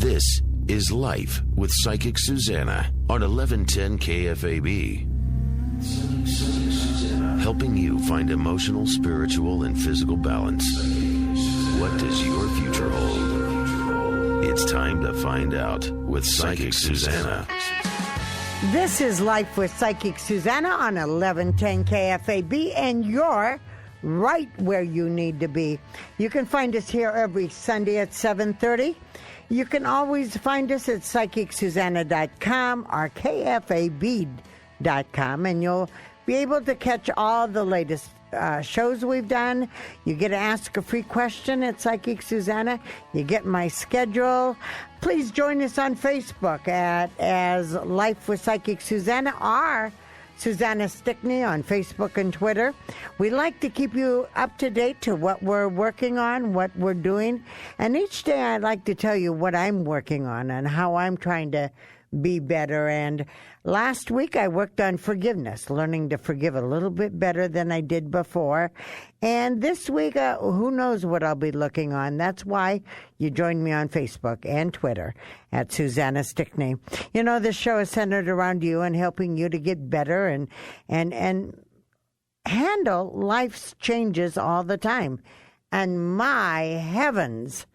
This is Life with Psychic Suzanna on 1110 KFAB. Helping you find emotional, spiritual, and physical balance. What does your future hold? It's time to find out with Psychic Suzanna. This is Life with Psychic Suzanna on 1110 KFAB, and you're right where you need to be. You can find us here every Sunday at 7:30. You can always find us at PsychicSuzanna.com or KFAB.com, and you'll be able to catch all the latest shows we've done. You get to ask a free question at Psychic Suzanna. You get my schedule. Please join us on Facebook as Life with Psychic Suzanna or Susanna Stickney on Facebook and Twitter. We like to keep you up to date to what we're working on, what we're doing. And each day I'd like to tell you what I'm working on and how I'm trying to be better. And last week I worked on forgiveness, learning to forgive a little bit better than I did before. And this week, who knows what I'll be looking on. That's why you join me on Facebook and Twitter at Susanna Stickney. You know, this show is centered around you and helping you to get better and handle life's changes all the time. And my heavens,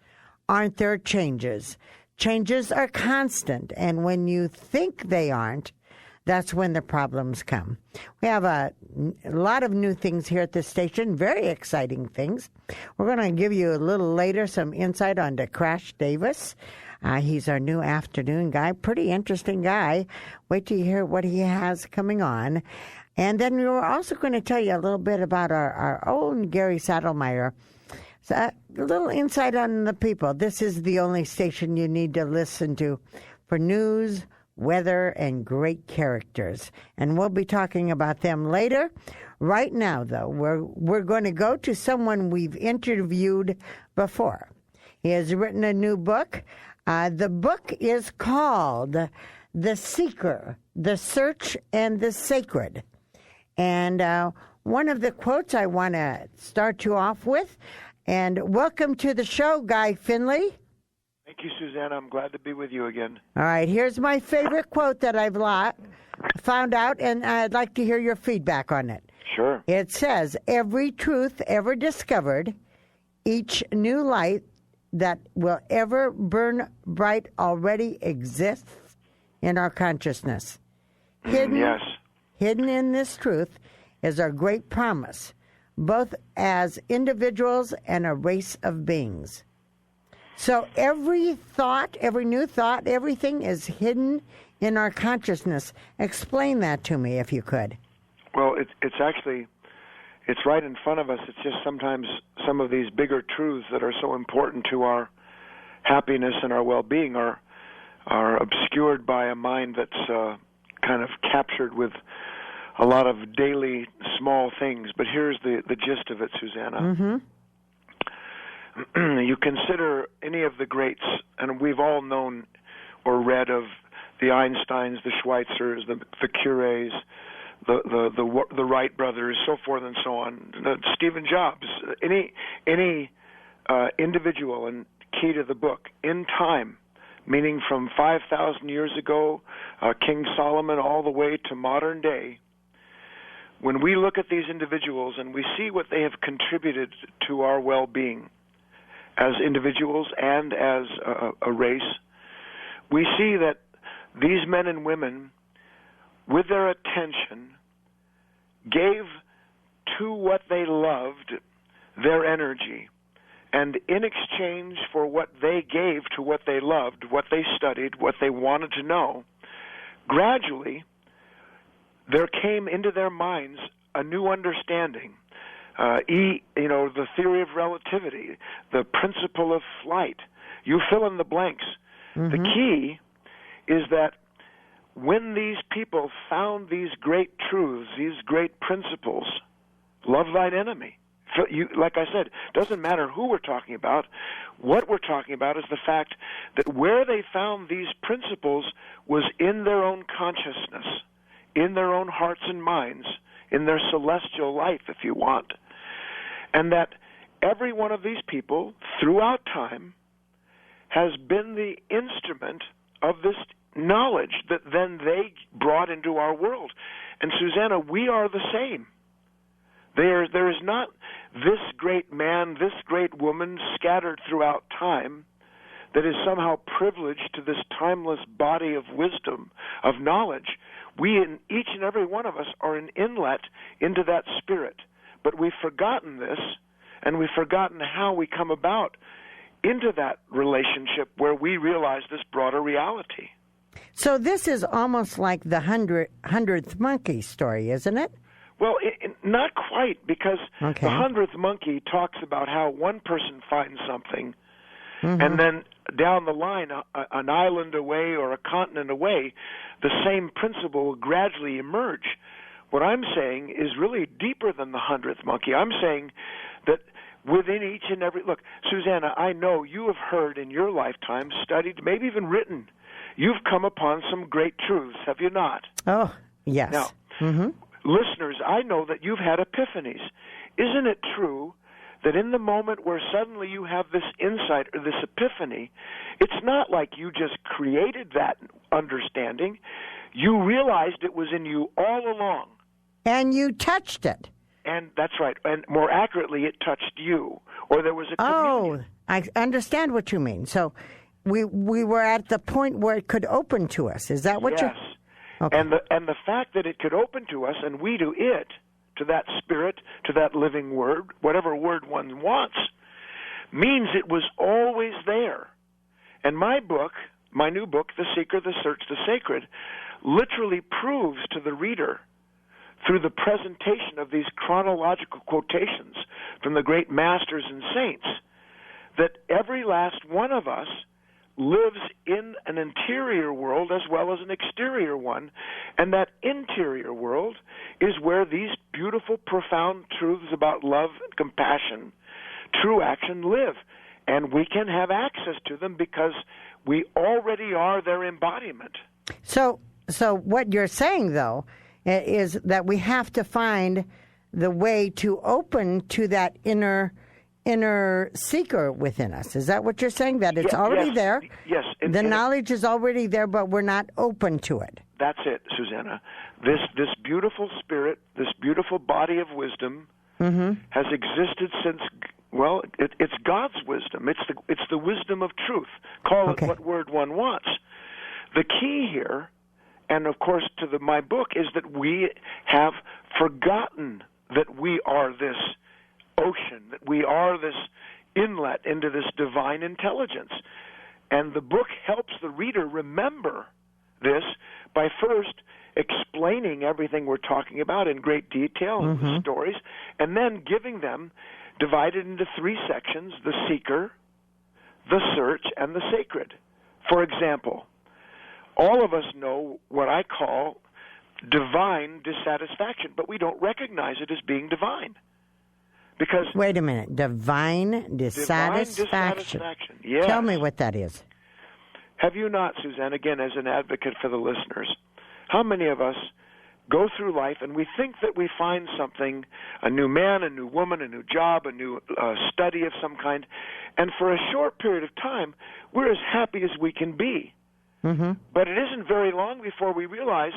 aren't there changes? Changes are constant, and when you think they aren't, that's when the problems come. We have a lot of new things here at the station, very exciting things. We're going to give you a little later some insight on Crash Davis. He's our new afternoon guy, pretty interesting guy. Wait till you hear what he has coming on. And then we were also going to tell you a little bit about our own Gary Saddlemeyer. So, a little insight on the people. This is the only station you need to listen to for news, weather, and great characters. And we'll be talking about them later. Right now, though, we're going to go to someone we've interviewed before. He has written a new book. The book is called The Seeker, The Search, and the Sacred. And one of the quotes I want to start you off with. And welcome to the show, Guy Finley. Thank you, Susanna. I'm glad to be with you again. All right, here's my favorite quote that I've found out, and I'd like to hear your feedback on it. Sure. It says, every truth ever discovered, each new light that will ever burn bright already exists in our consciousness. Yes. Hidden in this truth is our great promise, both as individuals and a race of beings. So every thought, every new thought, everything is hidden in our consciousness. Explain that to me, if you could. Well, it's actually, it's right in front of us. It's just sometimes some of these bigger truths that are so important to our happiness and our well-being are obscured by a mind that's kind of captured with a lot of daily small things. But here's the gist of it, Susanna. Mm-hmm. You consider any of the greats, and we've all known or read of the Einsteins, the Schweitzers, the Curies, the Wright brothers, so forth and so on, Stephen Jobs, any individual, and key to the book, in time, meaning from 5,000 years ago, King Solomon, all the way to modern day. When we look at these individuals and we see what they have contributed to our well-being as individuals and as a race, we see that these men and women, with their attention, gave to what they loved their energy. And in exchange for what they gave to what they loved, what they studied, what they wanted to know, gradually there came into their minds a new understanding. The theory of relativity, the principle of flight. You fill in the blanks. Mm-hmm. The key is that when these people found these great truths, these great principles, love thine enemy. Like I said, doesn't matter who we're talking about. What we're talking about is the fact that where they found these principles was in their own consciousness, in their own hearts and minds, in their celestial life, if you want. And that every one of these people, throughout time, has been the instrument of this knowledge that then they brought into our world. And Suzanna, we are the same. There is not this great man, this great woman scattered throughout time that is somehow privileged to this timeless body of wisdom, of knowledge. We, in each and every one of us, are an inlet into that spirit. But we've forgotten this, and we've forgotten how we come about into that relationship where we realize this broader reality. So this is almost like the hundredth monkey story, isn't it? Well, not quite, because Okay. the 100th monkey talks about how one person finds something, Mm-hmm. and then down the line, an island away or a continent away, the same principle will gradually emerge. What I'm saying is really deeper than the 100th monkey. I'm saying that within each and every... Look, Suzanna, I know you have heard in your lifetime, studied, maybe even written. You've come upon some great truths, have you not? Oh, yes. Now, Mm-hmm. listeners, I know that you've had epiphanies. Isn't it true that in the moment where suddenly you have this insight or this epiphany, it's not like you just created that understanding. You realized it was in you all along. And you touched it. And that's right. And more accurately, it touched you. Or there was a communion. Oh, I understand what you mean. So we were at the point where it could open to us. Is that what Yes. you're... Okay. And the fact that it could open to us and we to it, to that spirit, to that living word, whatever word one wants, means it was always there. And my book, my new book, The Seeker, The Search, The Sacred, literally proves to the reader through the presentation of these chronological quotations from the great masters and saints that every last one of us lives in an interior world as well as an exterior one, and that interior world is where these beautiful, profound truths about love and compassion, true action, live. And we can have access to them because we already are their embodiment. So what you're saying, though, is that we have to find the way to open to that inner seeker within us. Is that what you're saying? That it's already yes, there? Yes. The knowledge is already there, but we're not open to it. That's it, Susanna. This beautiful spirit, this beautiful body of wisdom has existed since, well, it's God's wisdom. It's the wisdom of truth. Call it what word one wants. The key here, and of course to my book, is that we have forgotten that we are this ocean, that we are this inlet into this divine intelligence. And the book helps the reader remember this by first explaining everything we're talking about in great detail in the stories, and then giving them, divided into three sections, the seeker, the search, and the sacred. For example, all of us know what I call divine dissatisfaction, but we don't recognize it as being divine. Because Wait a minute. Divine dissatisfaction. Yes. Tell me what that is. Have you not, Suzanne, again, as an advocate for the listeners, how many of us go through life and we think that we find something, a new man, a new woman, a new job, a new study of some kind, and for a short period of time, we're as happy as we can be. Mm-hmm. But it isn't very long before we realize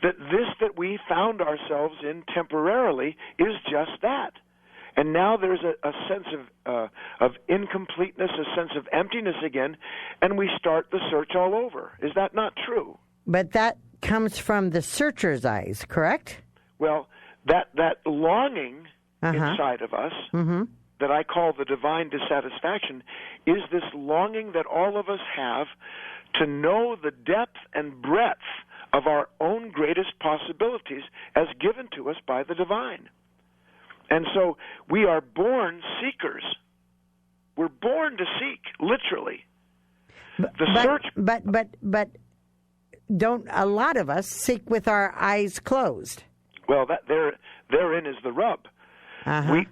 that this that we found ourselves in temporarily is just that. And now there's a sense of incompleteness, a sense of emptiness again, and we start the search all over. Is that not true? But that comes from the searcher's eyes, correct? Well, that longing inside of us that I call the divine dissatisfaction is this longing that all of us have to know the depth and breadth of our own greatest possibilities as given to us by the divine. And so we are born seekers. We're born to seek, literally. But don't a lot of us seek with our eyes closed? Well, therein is the rub.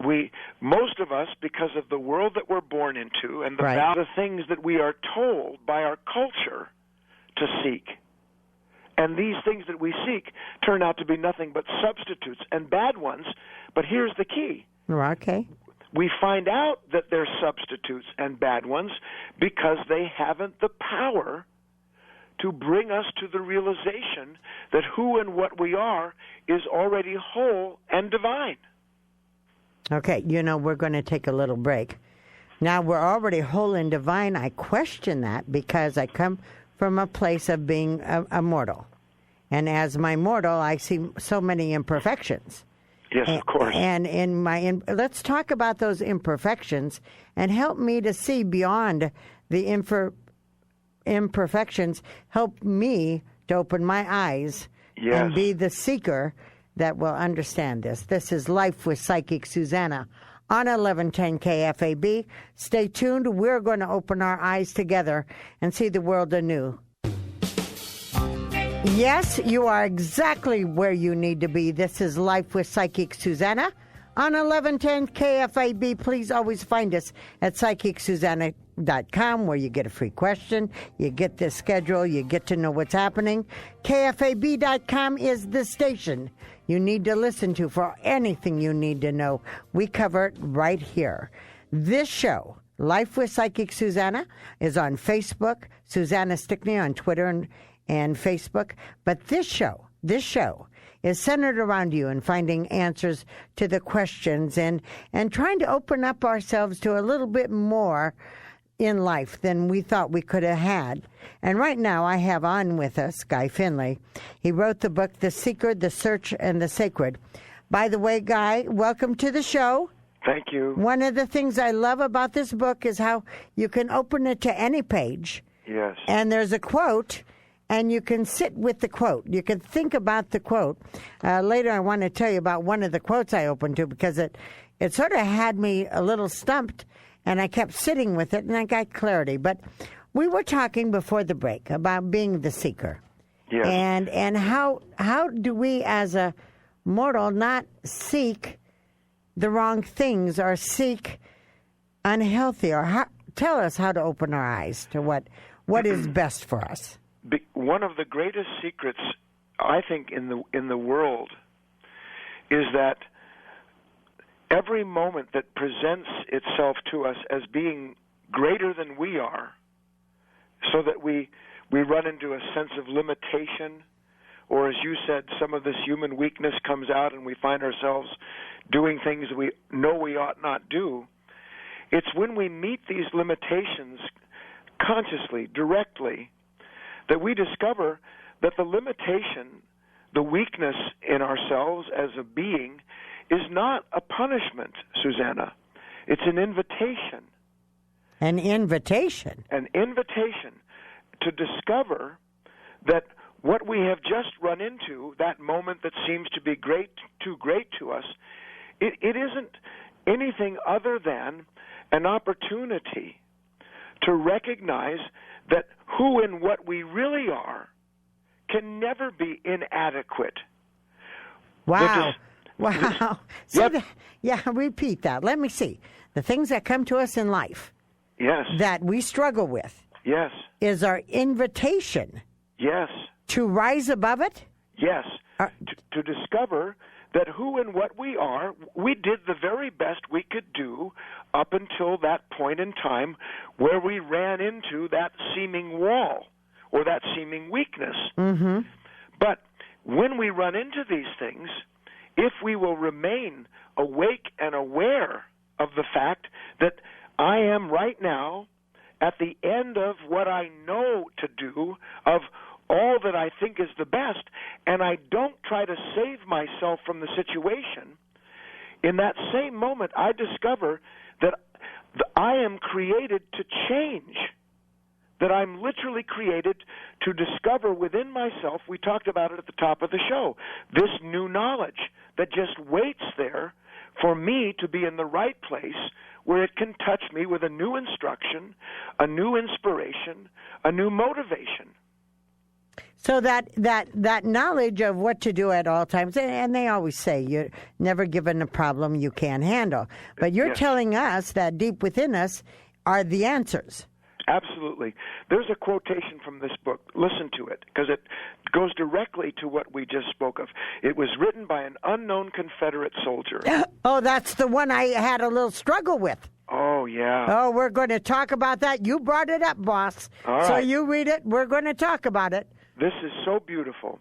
We most of us, because of the world that we're born into and the things that we are told by our culture to seek. And these things that we seek turn out to be nothing but substitutes and bad ones. But here's the key. Okay. we find out that they're substitutes and bad ones because they haven't the power to bring us to the realization that who and what we are is already whole and divine. Okay, we're going to take a little break. Now, we're already whole and divine. I question that because I come from a place of being a mortal. And as my mortal, I see so many imperfections. Yes, of course. And let's talk about those imperfections and help me to see beyond the imperfections. Help me to open my eyes and be the seeker that will understand this. This is Life with Psychic Suzanna on 1110 KFAB. Stay tuned. We're going to open our eyes together and see the world anew. Yes, you are exactly where you need to be. This is Life with Psychic Suzanna on 1110 KFAB. Please always find us at PsychicSuzanna.com, where you get a free question, you get the schedule, you get to know what's happening. KFAB.com is the station you need to listen to for anything you need to know. We cover it right here. This show, Life with Psychic Suzanna, is on Facebook, Susanna Stickney on Twitter and Facebook. But this show is centered around you and finding answers to the questions and trying to open up ourselves to a little bit more in life than we thought we could have had. And right now I have on with us Guy Finley. He wrote the book, The Seeker, The Search, and the Sacred. By the way, Guy, welcome to the show. Thank you. One of the things I love about this book is how you can open it to any page. Yes. And there's a quote, and you can sit with the quote. You can think about the quote. Later I want to tell you about one of the quotes I opened to because it sort of had me a little stumped, and I kept sitting with it, and I got clarity. But we were talking before the break about being the seeker. Yes. And how do we as a mortal not seek the wrong things or seek unhealthy, or tell us how to open our eyes to what is best for us. One of the greatest secrets, I think, in the world is that every moment that presents itself to us as being greater than we are, so that we run into a sense of limitation, or as you said, some of this human weakness comes out and we find ourselves doing things we know we ought not do. It's when we meet these limitations consciously, directly, that we discover that the limitation, the weakness in ourselves as a being, is not a punishment, Susanna. It's an invitation. An invitation? An invitation to discover that what we have just run into, that moment that seems to be too great to us, it isn't anything other than an opportunity to recognize that who and what we really are can never be inadequate. Wow. Wow. Repeat that. Let me see. The things that come to us in life, yes, that we struggle with, yes, is our invitation, yes, to rise above it? Yes, to discover that who and what we are, we did the very best we could do up until that point in time where we ran into that seeming wall or that seeming weakness. Mm-hmm. But when we run into these things, if we will remain awake and aware of the fact that I am right now at the end of what I know to do, of all that I think is the best, and I don't try to save myself from the situation, in that same moment I discover that I am created to change, that I'm literally created to discover within myself, we talked about it at the top of the show, this new knowledge that just waits there for me to be in the right place where it can touch me with a new instruction, a new inspiration, a new motivation. So that knowledge of what to do at all times, and they always say you're never given a problem you can't handle. But you're Yes. telling us that deep within us are the answers. Absolutely. There's a quotation from this book. Listen to it, because it goes directly to what we just spoke of. It was written by an unknown Confederate soldier. Oh, that's the one I had a little struggle with. Oh, yeah. Oh, we're going to talk about that. You brought it up, boss. All right. So you read it. We're going to talk about it. This is so beautiful.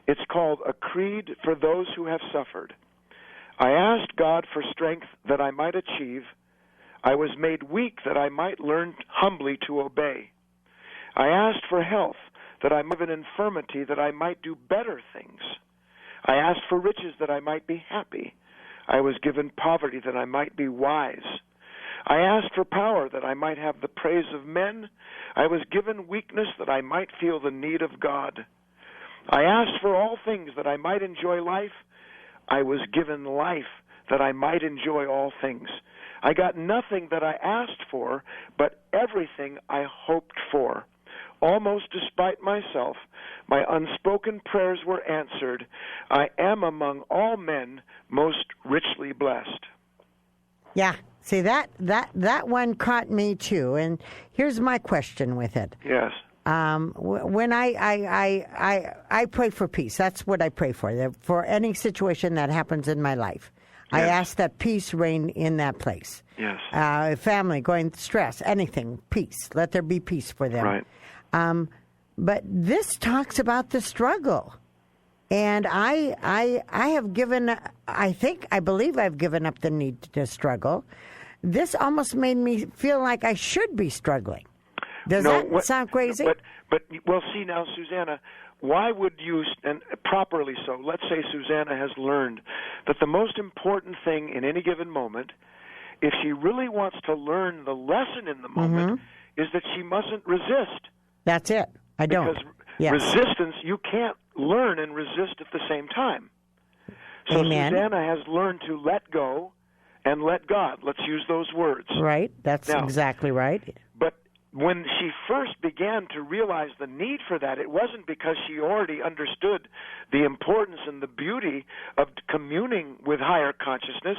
It's called A Creed for Those Who Have Suffered. I asked God for strength that I might achieve. I was made weak that I might learn humbly to obey. I asked for health that I might have an infirmity that I might do better things. I asked for riches that I might be happy. I was given poverty that I might be wise. I asked for power that I might have the praise of men. I was given weakness that I might feel the need of God. I asked for all things that I might enjoy life. I was given life that I might enjoy all things. I got nothing that I asked for, but everything I hoped for. Almost despite myself, my unspoken prayers were answered. I am among all men most richly blessed. Yeah. See, that one caught me too. And here's my question with it. Yes. When I pray for peace, that's what I pray for any situation that happens in my life. Yes. I ask that peace reign in that place. Yes. Family going through stress, anything, peace. Let there be peace for them. Right. But this talks about the struggle. And I have given, I believe I've given up the need to struggle. This almost made me feel like I should be struggling. Does that sound crazy? But well, see now, Susanna, why would you, and properly so, let's say Susanna has learned that the most important thing in any given moment, if she really wants to learn the lesson in the moment, is that she mustn't resist. That's it. I don't. Because resistance, you can't learn and resist at the same time. So Amen. Susanna has learned to let go and let God. Let's use those words. Right. That's exactly right. But when she first began to realize the need for that, it wasn't because she already understood the importance and the beauty of communing with higher consciousness.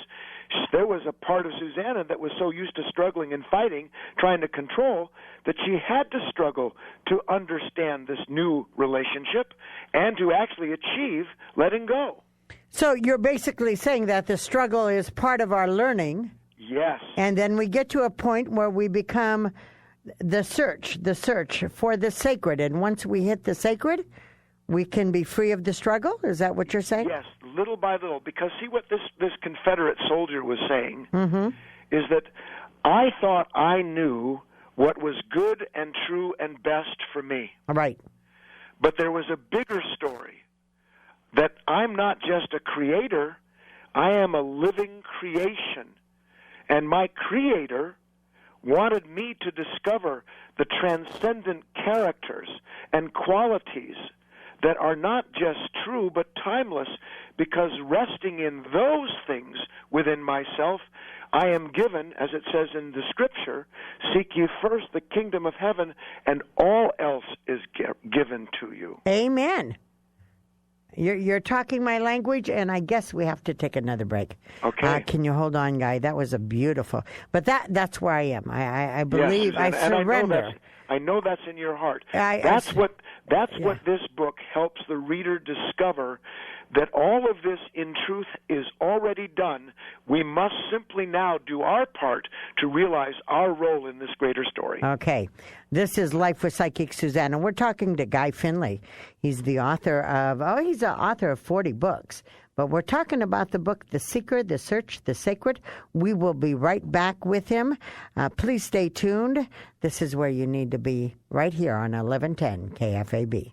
There was a part of Susanna that was so used to struggling and fighting, trying to control, that she had to struggle to understand this new relationship and to actually achieve letting go. So you're basically saying that the struggle is part of our learning. Yes. And then we get to a point where we become the search for the sacred. And once we hit the sacred, we can be free of the struggle? Is that what you're saying? Yes, little by little. Because see what this Confederate soldier was saying is that I thought I knew what was good and true and best for me. Right. But there was a bigger story, that I'm not just a creator, I am a living creation. And my creator wanted me to discover the transcendent characters and qualities that are not just true but timeless, because resting in those things within myself, I am given, as it says in the Scripture, seek ye first the kingdom of heaven, and all else is given to you. Amen. You're talking my language, and I guess we have to take another break. Okay. Can you hold on, Guy? That was a beautiful. But that's where I am. I believe, yes, I surrender. I know that's in your heart. That's what this book helps the reader discover, that all of this in truth is already done. We must simply now do our part to realize our role in this greater story. Okay. This is Life with Psychic Suzanna. We're talking to Guy Finley. He's the author of 40 books. But we're talking about the book, The Seeker, The Search, The Sacred. We will be right back with him. Please stay tuned. This is where you need to be, right here on 1110 KFAB.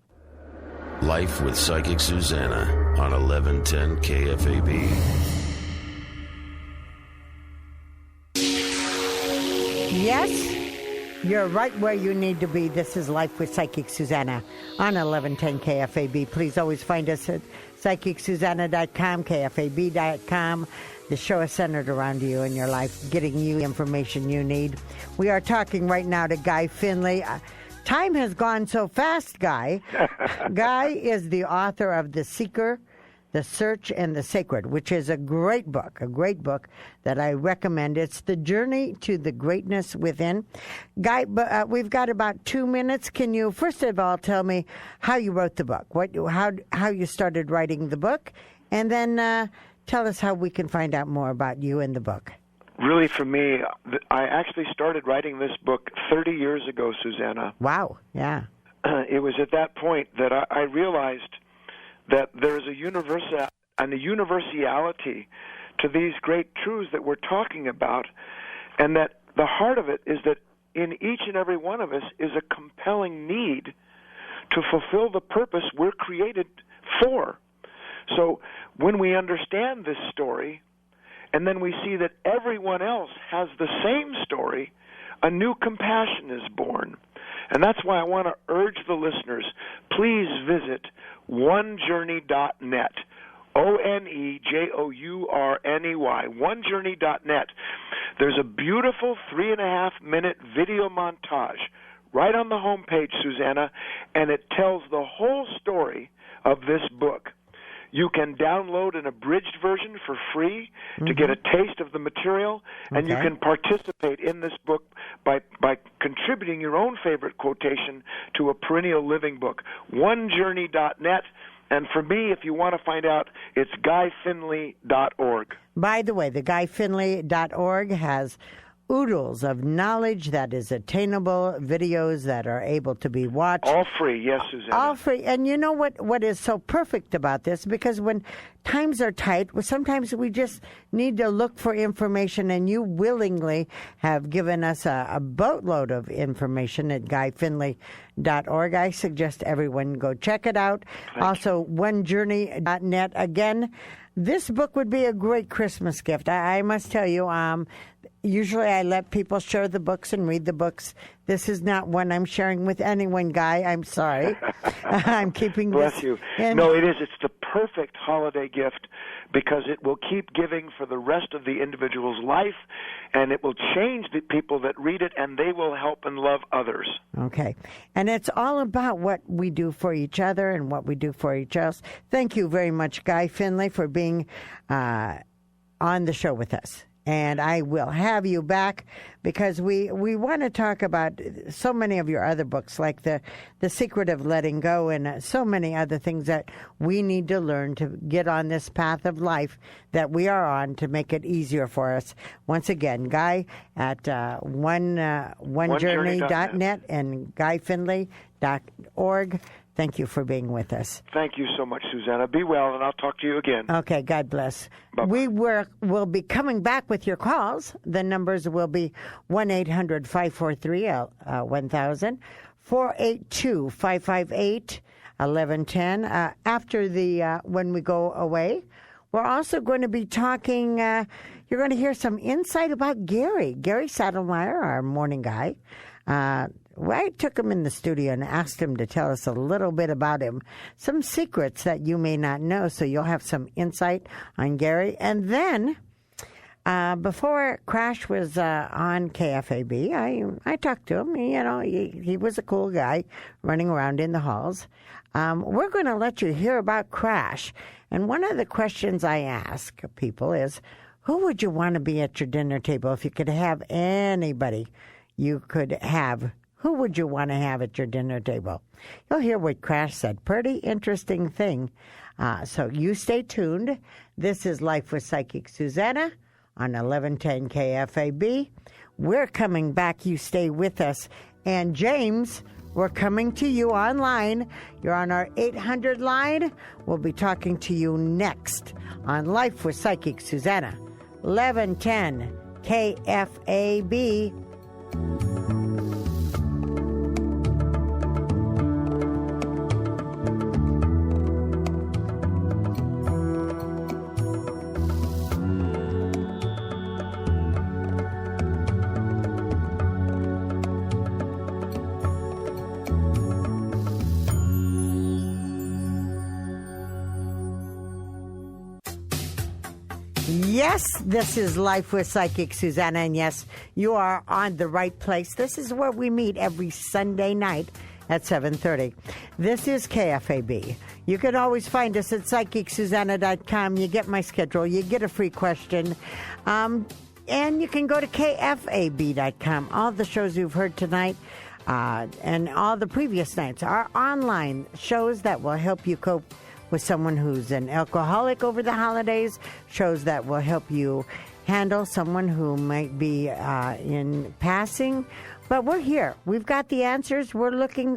Life with Psychic Suzanna on 1110 KFAB. Yes, you're right where you need to be. This is Life with Psychic Suzanna on 1110 KFAB. Please always find us at PsychicSuzanna.com, KFAB.com. The show is centered around you and your life, getting you the information you need. We are talking right now to Guy Finley. Time has gone so fast, Guy. Guy is the author of The Seeker, The Search and the Sacred, which is a great book that I recommend. It's The Journey to the Greatness Within. Guy, we've got about 2 minutes. Can you, first of all, tell me how you wrote the book, how you started writing the book, and then tell us how we can find out more about you and the book. Really, for me, I actually started writing this book 30 years ago, Suzanna. Wow, yeah. It was at that point that I realized that there's a universality to these great truths that we're talking about, and that the heart of it is that in each and every one of us is a compelling need to fulfill the purpose we're created for. So when we understand this story, and then we see that everyone else has the same story, a new compassion is born. And that's why I want to urge the listeners, please visit onejourney.net, ONEJOURNEY, onejourney.net. There's a beautiful 3.5-minute video montage right on the homepage, Suzanna, and it tells the whole story of this book. You can download an abridged version for free to get a taste of the material, and you can participate in this book by contributing your own favorite quotation to a perennial living book. OneJourney.net, and for me, if you want to find out, it's GuyFinley.org. By the way, the GuyFinley.org has oodles of knowledge that is attainable, videos that are able to be watched. All free, yes, Suzanne. All free. And you know what is so perfect about this? Because when times are tight, sometimes we just need to look for information, and you willingly have given us a boatload of information at GuyFinley.org. I suggest everyone go check it out. Also, OneJourney.net. Again, this book would be a great Christmas gift. I must tell you, usually I let people share the books and read the books. This is not one I'm sharing with anyone, Guy. I'm sorry. I'm keeping Bless this. you. No, it is. It's the perfect holiday gift because it will keep giving for the rest of the individual's life, and it will change the people that read it, and they will help and love others. Okay. And it's all about what we do for each other and what we do for each else. Thank you very much, Guy Finley, for being on the show with us. And I will have you back because we want to talk about so many of your other books, like The Secret of Letting Go, and so many other things that we need to learn to get on this path of life that we are on to make it easier for us. Once again, Guy at onejourney.net and GuyFinley.org. Thank you for being with us. Thank you so much, Susanna. Be well, and I'll talk to you again. Okay, God bless. Bye-bye. We'll be coming back with your calls. The numbers will be 1-800-543-1000, 482-558-1110. After when we go away, we're also going to be talking, you're going to hear some insight about Gary Saddlemeyer, our morning guy. I took him in the studio and asked him to tell us a little bit about him, some secrets that you may not know, so you'll have some insight on Gary. And then, before Crash was on KFAB, I talked to him. He was a cool guy running around in the halls. We're going to let you hear about Crash. And one of the questions I ask people is, who would you want to be at your dinner table if you could have anybody you could have? Who would you want to have at your dinner table? You'll hear what Crash said. Pretty interesting thing. So you stay tuned. This is Life with Psychic Suzanna on 1110 KFAB. We're coming back. You stay with us. And James, we're coming to you online. You're on our 800 line. We'll be talking to you next on Life with Psychic Suzanna. 1110 KFAB. Yes, this is Life with Psychic Suzanna, and yes, you are on the right place. This is where we meet every Sunday night at 7:30. This is KFAB. You can always find us at PsychicSuzanna.com. You get my schedule. You get a free question. And you can go to KFAB.com. All the shows you've heard tonight and all the previous nights are online shows that will help you cope with someone who's an alcoholic over the holidays, shows that will help you handle someone who might be in passing. But we're here. We've got the answers. We're looking